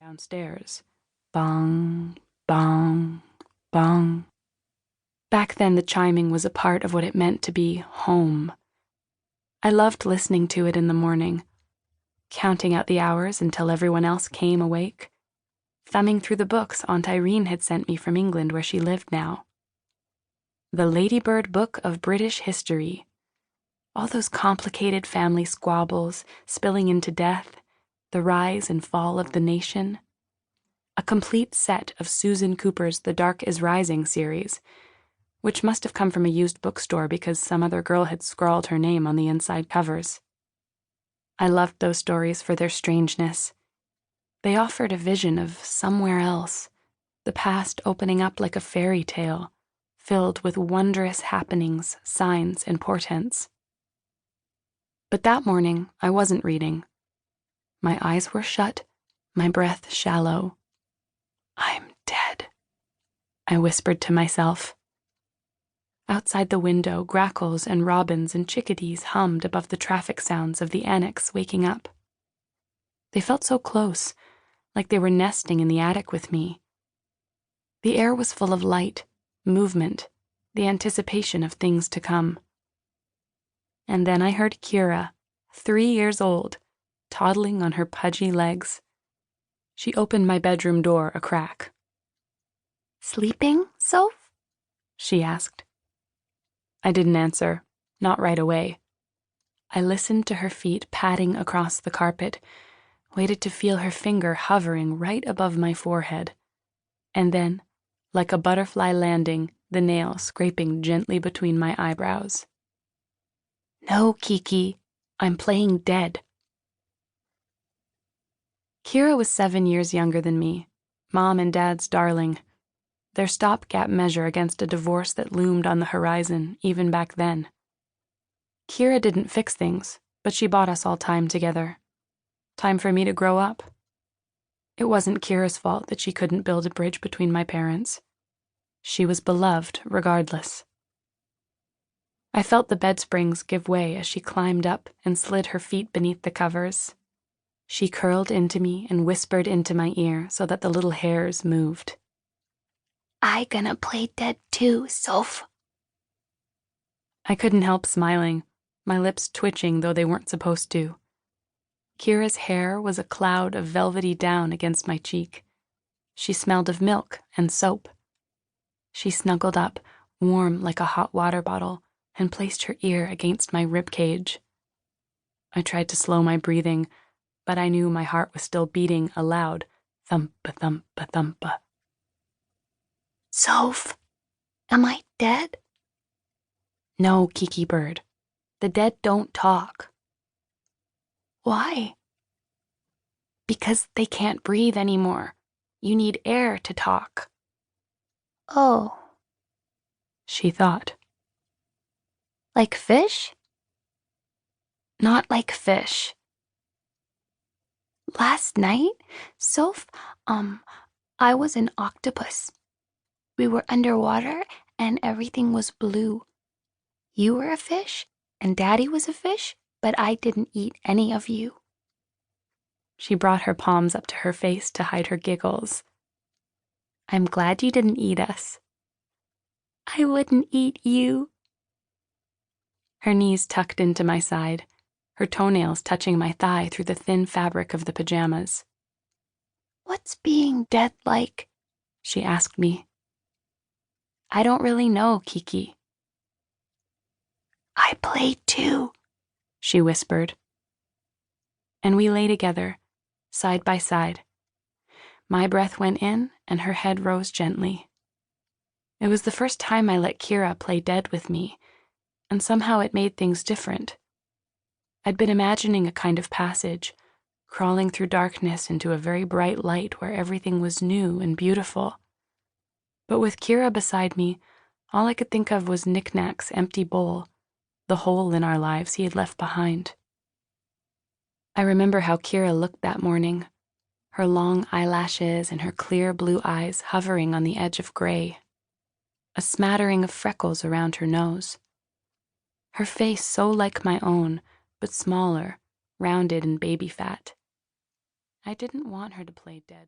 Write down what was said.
downstairs. Bong, bong, bong. Back then, the chiming was a part of what it meant to be home. I loved listening to it in the morning, counting out the hours until everyone else came awake, thumbing through the books Aunt Irene had sent me from England where she lived now. The Ladybird Book of British History. All those complicated family squabbles spilling into death, the rise and fall of the nation. A complete set of Susan Cooper's The Dark is Rising series, which must have come from a used bookstore because some other girl had scrawled her name on the inside covers. I loved those stories for their strangeness. They offered a vision of somewhere else, the past opening up like a fairy tale, filled with wondrous happenings, signs, and portents. But that morning, I wasn't reading. My eyes were shut, my breath shallow. I'm dead, I whispered to myself. Outside the window, grackles and robins and chickadees hummed above the traffic sounds of the annex waking up. They felt so close, like they were nesting in the attic with me. The air was full of light, movement, the anticipation of things to come. And then I heard Kira, 3 years old, toddling on her pudgy legs. She opened my bedroom door a crack. "Sleeping, Soph?" she asked. I didn't answer, not right away. I listened to her feet padding across the carpet, waited to feel her finger hovering right above my forehead, and then, like a butterfly landing, the nail scraping gently between my eyebrows. "No, Kiki, I'm playing dead." Kira was 7 years younger than me, Mom and Dad's darling, their stopgap measure against a divorce that loomed on the horizon even back then. Kira didn't fix things, but she bought us all time together. Time for me to grow up. It wasn't Kira's fault that she couldn't build a bridge between my parents. She was beloved regardless. I felt the bed springs give way as she climbed up and slid her feet beneath the covers. She curled into me and whispered into my ear so that the little hairs moved. "I gonna play dead too, Soph." I couldn't help smiling, my lips twitching though they weren't supposed to. Kira's hair was a cloud of velvety down against my cheek. She smelled of milk and soap. She snuggled up, warm like a hot water bottle, and placed her ear against my ribcage. I tried to slow my breathing, but I knew my heart was still beating a loud thumpa-thumpa-thumpa. "Soph, am I dead?" "No, Kiki bird. The dead don't talk." "Why?" "Because they can't breathe anymore. You need air to talk." "Oh," she thought. "Like fish?" "Not like fish." "Last night, Soph, I was an octopus. We were underwater and everything was blue. You were a fish and Daddy was a fish, but I didn't eat any of you." She brought her palms up to her face to hide her giggles. "I'm glad you didn't eat us." "I wouldn't eat you." Her knees tucked into my side, her toenails touching my thigh through the thin fabric of the pajamas. "What's being dead like?" she asked me. "I don't really know, Kiki." "I played too," she whispered. And we lay together, side by side. My breath went in and her head rose gently. It was the first time I let Kira play dead with me, and somehow it made things different. I'd been imagining a kind of passage, crawling through darkness into a very bright light where everything was new and beautiful. But with Kira beside me, all I could think of was Knick-Knack's empty bowl, the hole in our lives he had left behind. I remember how Kira looked that morning, her long eyelashes and her clear blue eyes hovering on the edge of gray, a smattering of freckles around her nose. Her face so like my own, but smaller, rounded and baby fat. I didn't want her to play dead with